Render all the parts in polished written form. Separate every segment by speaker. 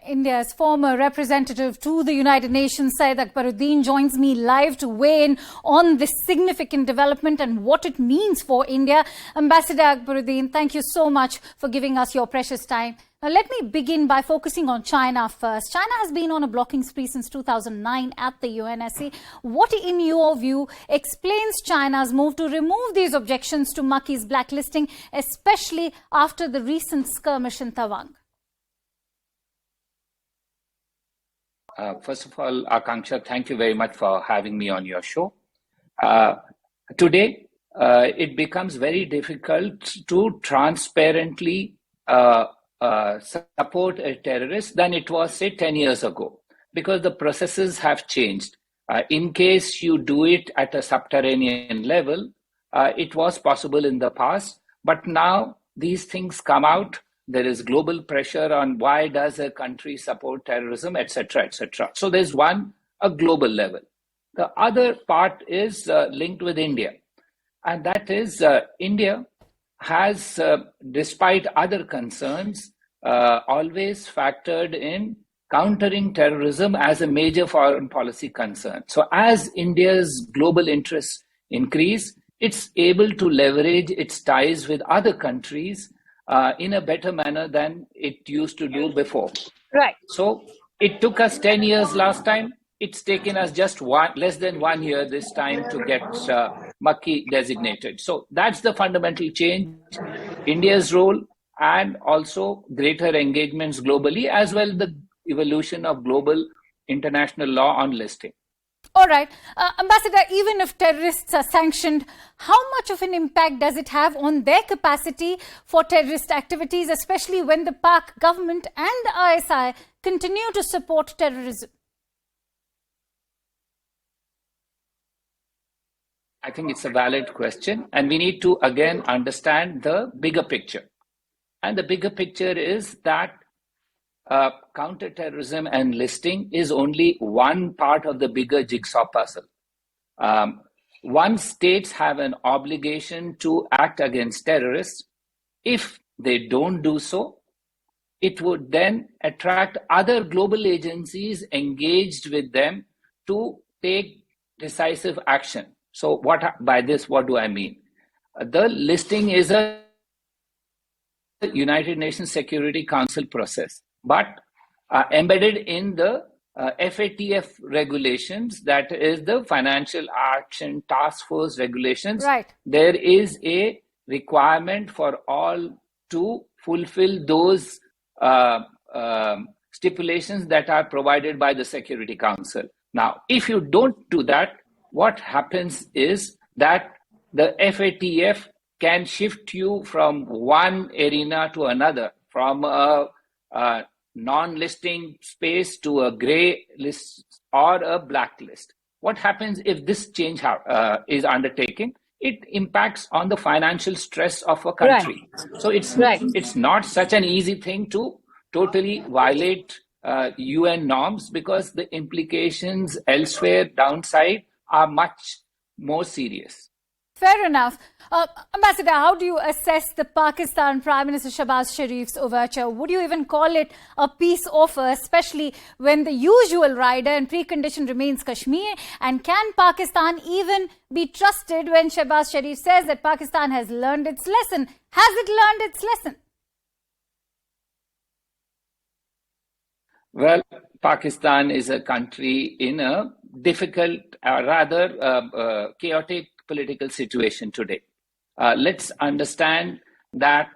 Speaker 1: India's former representative to the United Nations, Syed Akbaruddin, joins me live to weigh in on this significant development and what it means for India. Ambassador Akbaruddin, thank you so much for giving us your precious time. Now, let me begin by focusing on China first. China has been on a blocking spree since 2009 at the UNSC. What, in your view, explains China's move to remove these objections to Maki's blacklisting, especially after the recent skirmish in Tawang?
Speaker 2: First of all, Akanksha, thank you very much for having me on your show. Today, it becomes very difficult to transparently support a terrorist than it was, say, 10 years ago, because the processes have changed. In case you do it at a subterranean level, it was possible in the past, but now these things come out. There is global pressure on why does a country support terrorism, etc., etc. So there's a global level. The other part is linked with India. And that is India has, despite other concerns, always factored in countering terrorism as a major foreign policy concern. So as India's global interests increase, it's able to leverage its ties with other countries in a better manner than it used to do before.
Speaker 1: Right.
Speaker 2: So it took us 10 years last time. It's taken us just less than 1 year this time to get Maki designated. So that's the fundamental change. India's role and also greater engagements globally, as well as the evolution of global international law on listing.
Speaker 1: All right. Ambassador, even if terrorists are sanctioned, how much of an impact does it have on their capacity for terrorist activities, especially when the Pak government and the ISI continue to support terrorism?
Speaker 2: I think it's a valid question, and we need to again understand the bigger picture. And the bigger picture is that counterterrorism and listing is only one part of the bigger jigsaw puzzle. Once states have an obligation to act against terrorists, if they don't do so, it would then attract other global agencies engaged with them to take decisive action. So by this, what do I mean? The listing is a United Nations Security Council process, but embedded in the FATF regulations, that is the Financial Action Task Force regulations,
Speaker 1: right.
Speaker 2: There is a requirement for all to fulfill those stipulations that are provided by the Security Council. Now, if you don't do that, what happens is that the FATF can shift you from one arena to another, from a non-listing space to a gray list or a blacklist. What happens if this change is undertaken? It impacts on the financial stress of a country. Right. So it's not such an easy thing to totally violate UN norms, because the implications elsewhere downside are much more serious.
Speaker 1: Fair enough. Ambassador, how do you assess the Pakistan Prime Minister Shehbaz Sharif's overture? Would you even call it a peace offer, especially when the usual rider and precondition remains Kashmir? And can Pakistan even be trusted when Shehbaz Sharif says that Pakistan has learned its lesson? Has it learned its lesson?
Speaker 2: Well, Pakistan is a country in a difficult, rather chaotic political situation today. Let's understand that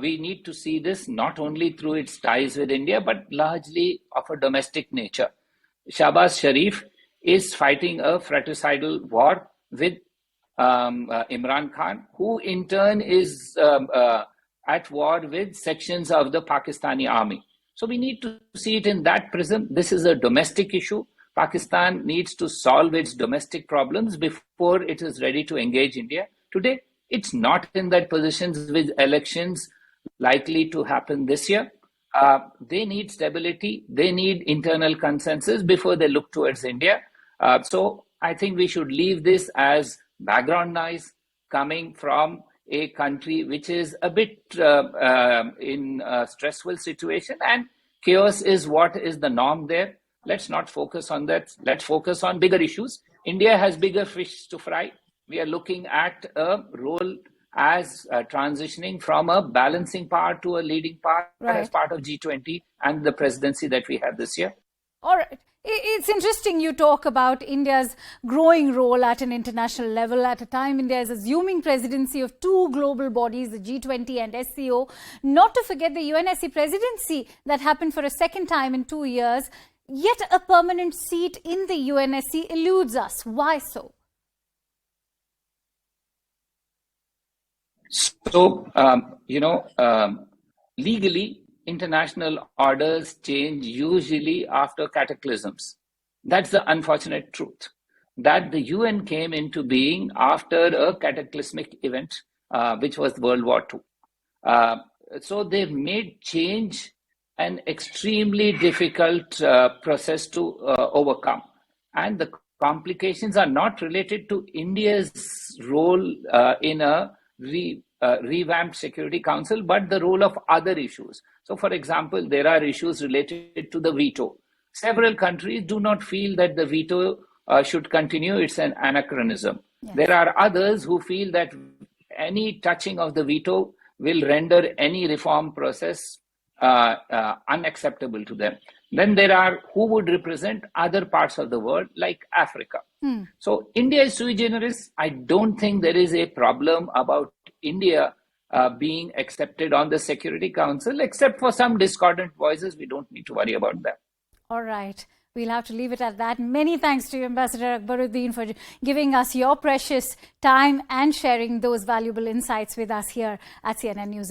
Speaker 2: we need to see this not only through its ties with India, but largely of a domestic nature. Shehbaz Sharif is fighting a fratricidal war with Imran Khan, who in turn is at war with sections of the Pakistani army. So we need to see it in that prism. This is a domestic issue. Pakistan needs to solve its domestic problems before it is ready to engage India. Today, it's not in that position with elections likely to happen this year. They need stability. They need internal consensus before they look towards India. So I think we should leave this as background noise coming from a country which is a bit in a stressful situation, and Chaos is what is the norm there. Let's not focus on that. Let's focus on bigger issues. India has bigger fish to fry. We are looking at a role as transitioning from a balancing power to a leading power as part of G20 and the presidency that we have this year.
Speaker 1: All right. It's interesting you talk about India's growing role at an international level. At a time, India is assuming presidency of two global bodies, the G20 and SCO. Not to forget the UNSC presidency that happened for a second time in 2 years. Yet a permanent seat in the UNSC eludes us. Why so?
Speaker 2: So, legally, international orders change usually after cataclysms. That's the unfortunate truth. That the UN came into being after a cataclysmic event, which was World War II. So they've made change an extremely difficult process to overcome. And the complications are not related to India's role in a revamped Security Council, but the role of other issues. So, for example, there are issues related to the veto. Several countries do not feel that the veto should continue. It's an anachronism. Yes. There are others who feel that any touching of the veto will render any reform process unacceptable to them. Then there are who would represent other parts of the world, like Africa. So India is sui generis. I don't think there is a problem about India being accepted on the Security Council, except for some discordant voices. We don't need to worry about that.
Speaker 1: All right. We'll have to leave it at that. Many thanks to you, Ambassador Akbaruddin, for giving us your precious time and sharing those valuable insights with us here at CNN News.